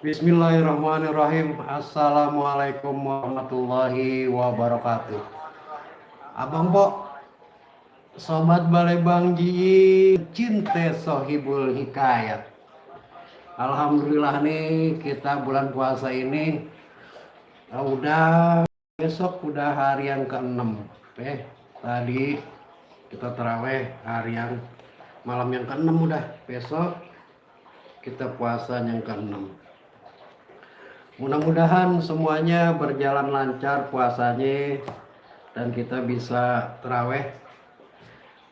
Bismillahirrahmanirrahim. Assalamualaikum warahmatullahi wabarakatuh. Abang Pok, Sobat Balebang Ji, Cinte Sohibul Hikayat. Alhamdulillah nih kita bulan puasa ini udah besok udah hari yang ke-6. Tadi kita terawih hari yang malam yang ke-6, udah besok kita puasa yang ke-6. Mudah-mudahan semuanya berjalan lancar puasanya dan kita bisa terawih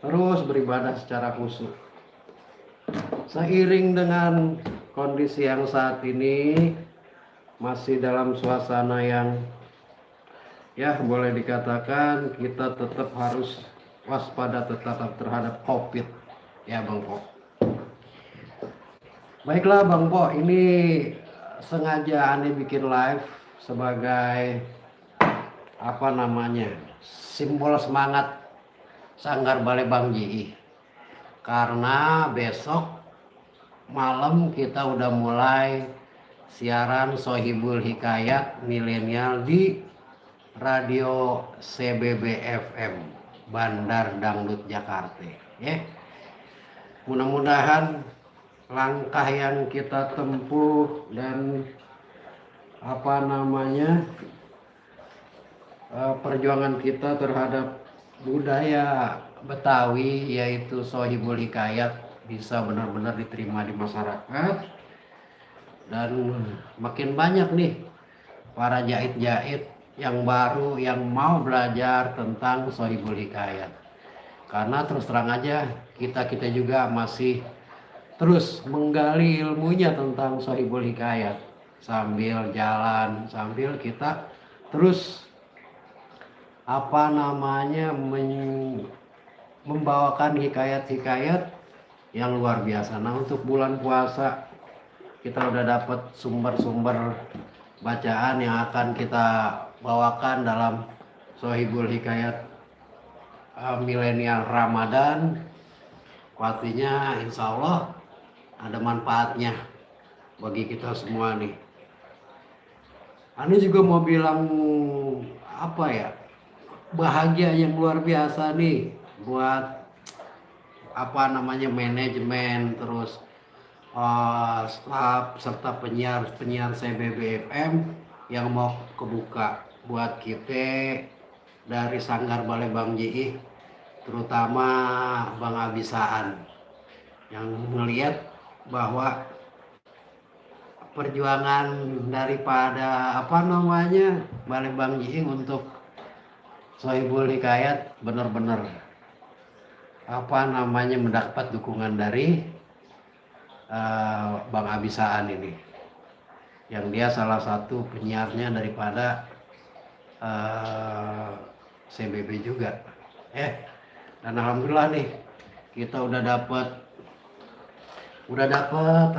terus beribadah secara khusyuk. Seiring dengan kondisi yang saat ini masih dalam suasana yang boleh dikatakan kita tetap harus waspada tetap terhadap COVID ya Bang Po. Baiklah Bang Po, ini sengaja aneh bikin live sebagai simbol semangat Sanggar Balebang JI, karena besok malam kita udah mulai siaran Sohibul Hikayat milenial di radio CBB FM Bandar Dangdut Jakarta ya. Mudah-mudahan langkah yang kita tempuh dan perjuangan kita terhadap budaya Betawi yaitu Sohibul Hikayat bisa benar-benar diterima di masyarakat, dan makin banyak nih para jahit-jahit yang baru yang mau belajar tentang Sohibul Hikayat. Karena terus terang aja kita juga masih terus menggali ilmunya tentang Sohibul Hikayat sambil jalan, sambil kita terus membawakan hikayat-hikayat yang luar biasa. Nah, untuk bulan puasa kita udah dapat sumber-sumber bacaan yang akan kita bawakan dalam Sohibul Hikayat milenial Ramadan. Artinya insya Allah ada manfaatnya bagi kita semua nih. Ane juga mau bilang bahagia yang luar biasa nih buat manajemen, terus staf serta penyiar CBB FM yang mau kebuka buat kita dari Sanggar Balebang JI, terutama Bang Abisaan yang melihat bahwa perjuangan daripada Balebang JI untuk Sohibul Hikayat benar-benar mendapat dukungan dari Bang Abisaan ini, yang dia salah satu penyiarnya daripada CBB juga. Dan alhamdulillah nih kita udah dapat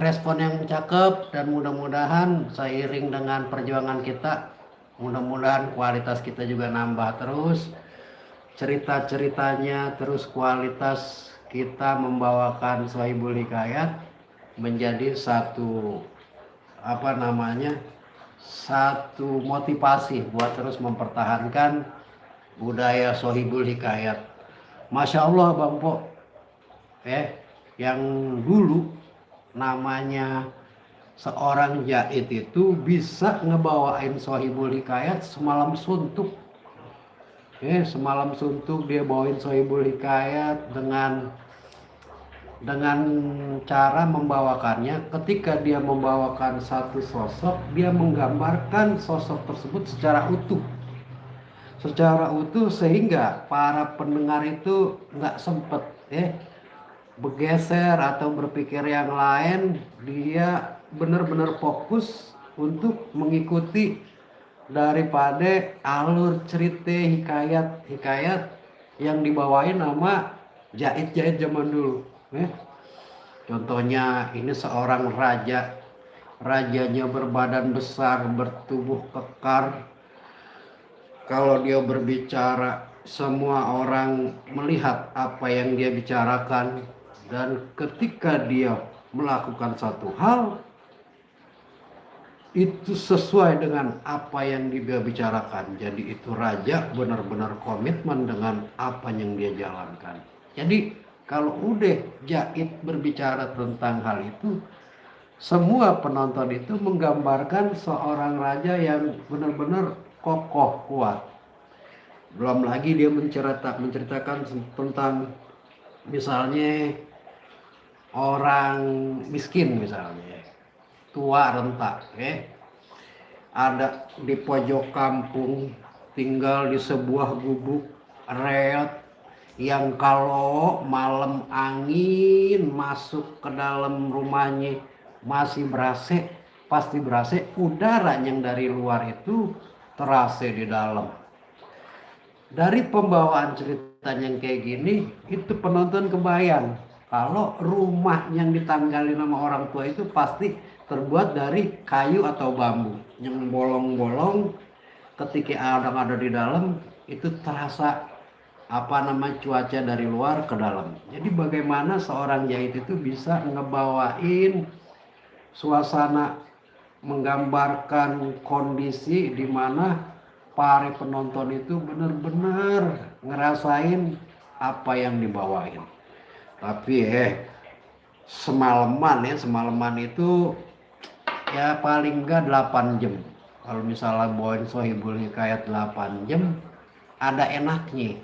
respon yang cakep, dan mudah-mudahan seiring dengan perjuangan kita, mudah-mudahan kualitas kita juga nambah terus, cerita-ceritanya terus, kualitas kita membawakan Sohibul Hikayat menjadi satu motivasi buat terus mempertahankan budaya Sohibul Hikayat. Masya Allah Bang Po, yang dulu namanya seorang jahit itu bisa ngebawain Sohibul Hikayat semalam suntuk. Semalam suntuk dia bawain Sohibul Hikayat dengan cara membawakannya. Ketika dia membawakan satu sosok, dia menggambarkan sosok tersebut secara utuh sehingga para pendengar itu nggak sempet bergeser atau berpikir yang lain. Dia benar-benar fokus untuk mengikuti daripada alur cerita hikayat yang dibawain nama jahit-jahit zaman dulu. Contohnya ini seorang rajanya berbadan besar, bertubuh kekar. Kalau dia berbicara, semua orang melihat apa yang dia bicarakan, dan ketika dia melakukan satu hal, itu sesuai dengan apa yang dia bicarakan. Jadi itu raja benar-benar komitmen dengan apa yang dia jalankan. Jadi kalau udah Jahit berbicara tentang hal itu, semua penonton itu menggambarkan seorang raja yang benar-benar kokoh kuat. Belum lagi dia menceritakan tentang misalnya orang miskin misalnya, tua renta, ada di pojok kampung, tinggal di sebuah gubuk reot yang kalau malam angin masuk ke dalam rumahnya masih berase, pasti berase, udara yang dari luar itu terasa di dalam. Dari pembawaan cerita yang kayak gini, itu penonton kebayang kalau rumah yang ditanggali nama orang tua itu pasti terbuat dari kayu atau bambu yang bolong-bolong. Ketika orang ada di dalam itu terasa cuaca dari luar ke dalam. Jadi bagaimana seorang Jahit itu bisa ngebawain suasana, menggambarkan kondisi di mana para penonton itu benar-benar ngerasain apa yang dibawain. Tapi semalaman itu ya paling enggak 8 jam. Kalau misalnya bawain Sohibul Hikayat 8 jam, ada enaknya.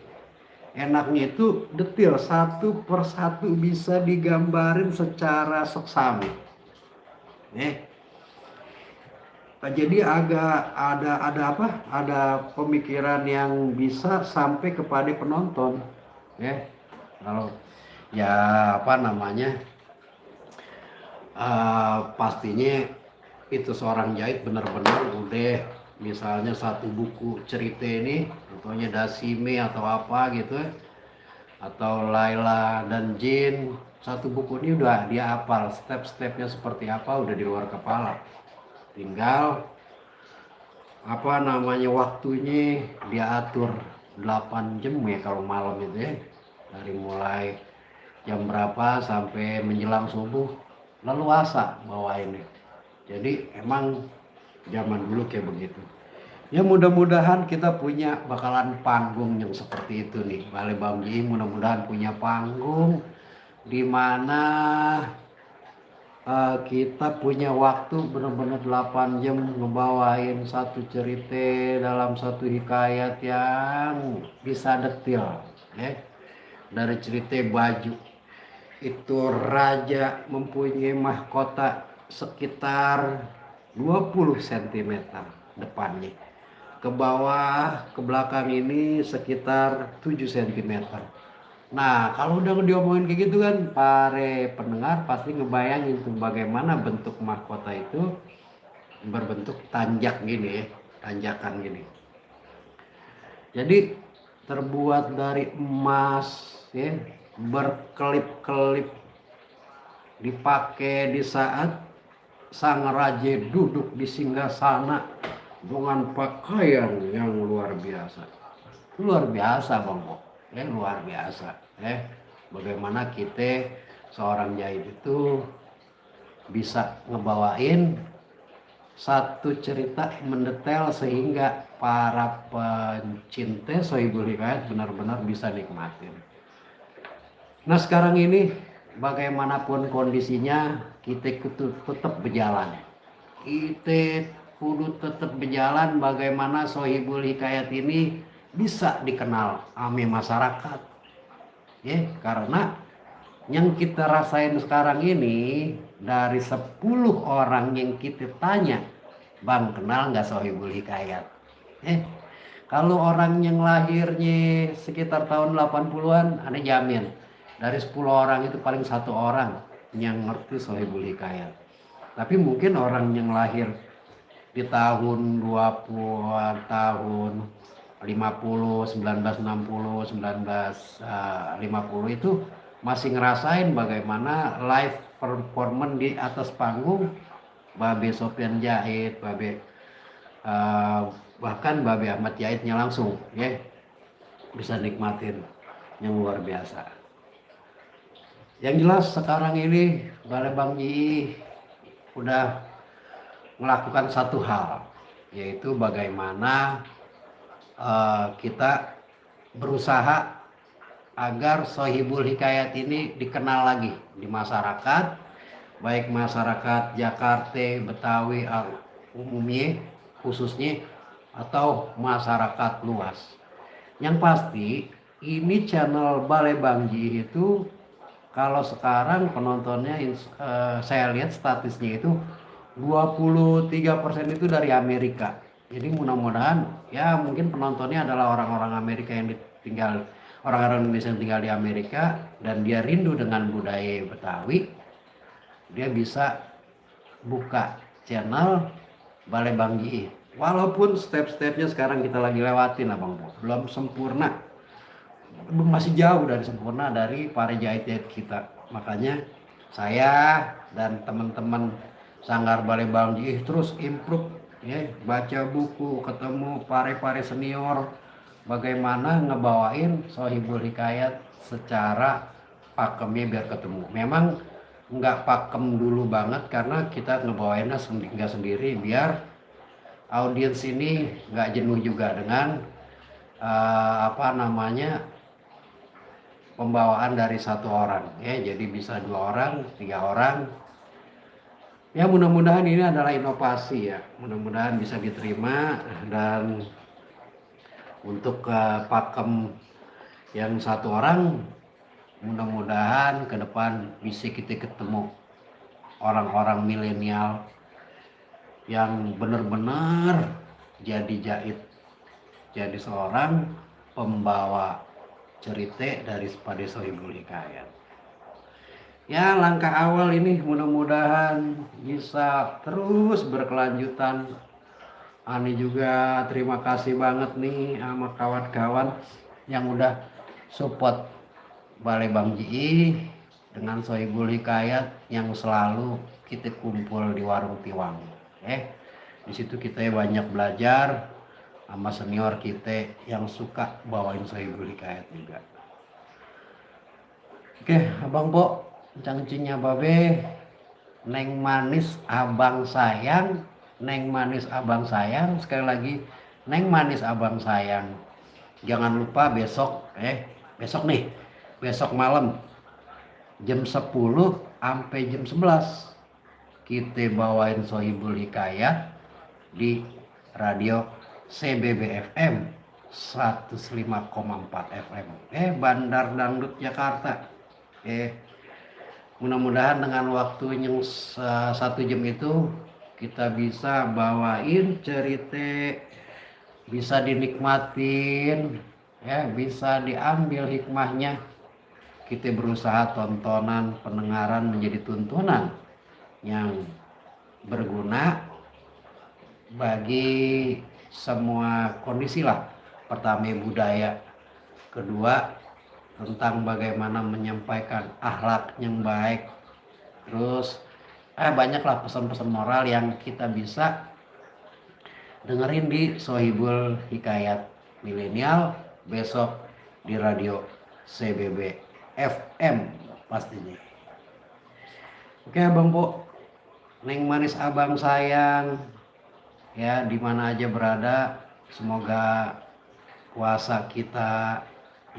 Enaknya itu detail, satu persatu bisa digambarin secara seksama. Jadi ada pemikiran yang bisa sampai kepada penonton. Kalau ya pastinya itu seorang Jahit benar-benar udah misalnya satu buku cerita ini, contohnya Dasime atau apa gitu, atau Laila dan Jin, satu buku ini udah dia hafal step-stepnya seperti apa, udah di luar kepala. Tinggal waktunya dia atur 8 jam ya kalau malam itu ya, dari mulai jam berapa sampai menjelang subuh, leluasa bawainnya. Jadi emang zaman dulu kayak begitu. Ya mudah-mudahan kita bakalan panggung yang seperti itu nih. Balai Bamji mudah-mudahan punya panggung di mana kita punya waktu benar-benar 8 jam ngebawain satu cerita dalam satu hikayat yang bisa detail. Dari cerita baju itu raja mempunyai mahkota sekitar 20 cm depannya, ke bawah ke belakang ini sekitar 7 cm. Nah kalau udah diomongin kayak gitu kan, para pendengar pasti ngebayangin tuh bagaimana bentuk mahkota itu berbentuk tanjak gini ya, tanjakan gini. Jadi terbuat dari emas ya, berkelip-kelip, dipakai di saat sang raja duduk di singgasana dengan pakaian yang luar biasa. Luar biasa Bang Bo, luar biasa. Bagaimana kita seorang Jahit itu bisa ngebawain satu cerita mendetail sehingga para pencinta Sohibul Hikayat benar-benar bisa nikmatin. Nah sekarang ini bagaimanapun kondisinya kita tetap berjalan. Kita kudu tetap berjalan bagaimana Sohibul Hikayat ini bisa dikenal ame masyarakat. Karena yang kita rasain sekarang ini, dari 10 orang yang kita tanya, Bang kenal nggak Sohibul Hikayat? Kalau orang yang lahirnya sekitar tahun 80-an, aneh jamin dari 10 orang itu paling 1 orang yang ngerti Sohibul Hikayat. Tapi mungkin orang yang lahir di tahun 20-an, tahun 50, 1960, 1950 itu masih ngerasain bagaimana live performance di atas panggung Babe Sopyan Jahit, bahkan Babe Ahmad Jahitnya langsung bisa nikmatin yang luar biasa. Yang jelas sekarang ini Balai Bamji udah melakukan satu hal, yaitu bagaimana kita berusaha agar Sohibul Hikayat ini dikenal lagi di masyarakat, baik masyarakat Jakarta, Betawi, umumnya, khususnya, atau masyarakat luas. Yang pasti ini channel Balai Bangji itu kalau sekarang penontonnya saya lihat statistiknya itu 23% itu dari Amerika. Jadi mudah-mudahan ya mungkin penontonnya adalah orang-orang Amerika yang tinggal, orang-orang Indonesia yang tinggal di Amerika dan dia rindu dengan budaya Betawi. Dia bisa buka channel Balai Bangji. Walaupun step-stepnya sekarang kita lagi lewatin Abang Bo, belum sempurna, masih jauh dari sempurna dari para jahit-jahit kita. Makanya saya dan teman-teman Sanggar Balai Bangji terus improve ya, baca buku, ketemu pare-pare senior, bagaimana ngebawain Sohibul Hikayat secara pakemnya biar ketemu. Memang nggak pakem dulu banget karena kita ngebawainnya nggak sendiri biar audiens ini nggak jenuh juga dengan pembawaan dari satu orang ya, jadi bisa 2 orang, 3 orang ya. Mudah-mudahan ini adalah inovasi ya, mudah-mudahan bisa diterima. Dan untuk pakem yang 1 orang, mudah-mudahan ke depan bisa kita ketemu orang-orang milenial yang benar-benar jadi jahit, jadi seorang pembawa cerita dari Sohibul Hikayat. Ya, langkah awal ini mudah-mudahan bisa terus berkelanjutan. Ani juga terima kasih banget nih sama kawan-kawan yang udah support Balai Bangji dengan Sohibul Hikayat yang selalu kita kumpul di Warung Tiwang. Di situ kita banyak belajar sama senior kita yang suka bawain Sohibul Hikayat juga. Oke, Abang Po, cangcinya babe, neng manis abang sayang, neng manis abang sayang, sekali lagi, neng manis abang sayang. Jangan lupa besok nih, besok malam jam 10 sampai jam 11 kita bawain Sohibul Hikayat di radio CBB FM 105,4 FM Bandar Dangdut Jakarta. Mudah-mudahan dengan waktu yang 1 jam itu kita bisa bawain cerita, bisa dinikmatin ya, bisa diambil hikmahnya. Kita berusaha tontonan pendengaran menjadi tuntunan yang berguna bagi semua kondisi lah. Pertama budaya, kedua tentang bagaimana menyampaikan akhlak yang baik, terus banyaklah pesan-pesan moral yang kita bisa dengerin di Sohibul Hikayat Milenial besok di radio CBB FM pastinya. Oke Abang Po, neng manis abang sayang ya, dimana aja berada, semoga puasa kita,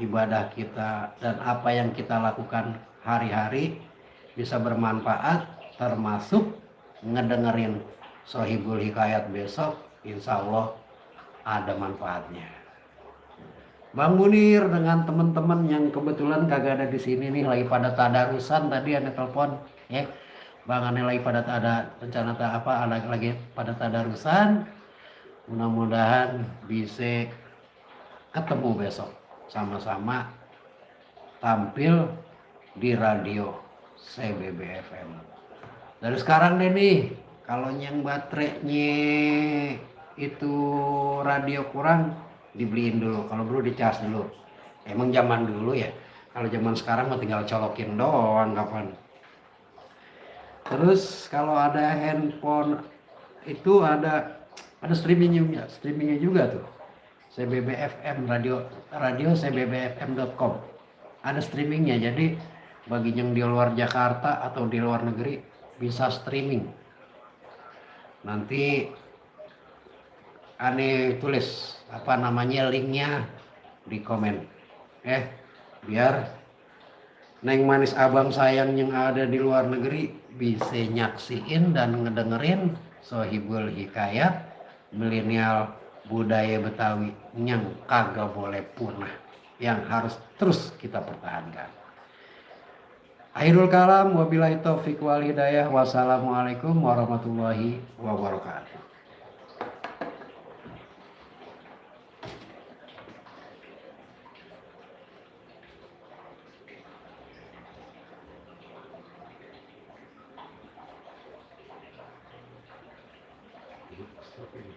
ibadah kita, dan apa yang kita lakukan hari-hari bisa bermanfaat, termasuk ngedengerin Sohibul Hikayat besok. Insya Allah ada manfaatnya. Bang Munir dengan teman-teman yang kebetulan kagak ada di sini nih, lagi pada tadarusan, tadi ada telepon ya. Bang Ane lagi pada ada rencana lagi pada tadarusan. Mudah-mudahan bisa ketemu besok sama-sama tampil di radio CBB FM. Dari sekarang deh nih, kalau yang baterainya itu radio kurang, dibeliin dulu, kalau perlu dicas dulu. Emang zaman dulu ya, kalau zaman sekarang mah tinggal colokin doang kapan. Terus kalau ada handphone itu ada streamingnya juga tuh. CBB FM radio cbbfm.com. Ada streamingnya, jadi bagi yang di luar Jakarta atau di luar negeri bisa streaming. Nanti aneh tulis apa namanya linknya di komen. Biar Neng manis abang sayang yang ada di luar negeri bisa nyaksiin dan ngedengerin Sohibul Hikayat milenial budaya Betawi yang kagak boleh punah, yang harus terus kita pertahankan. Akhirul kalam, wabillahi taufiq wal hidayah. Wassalamualaikum warahmatullahi wabarakatuh. Stop ini.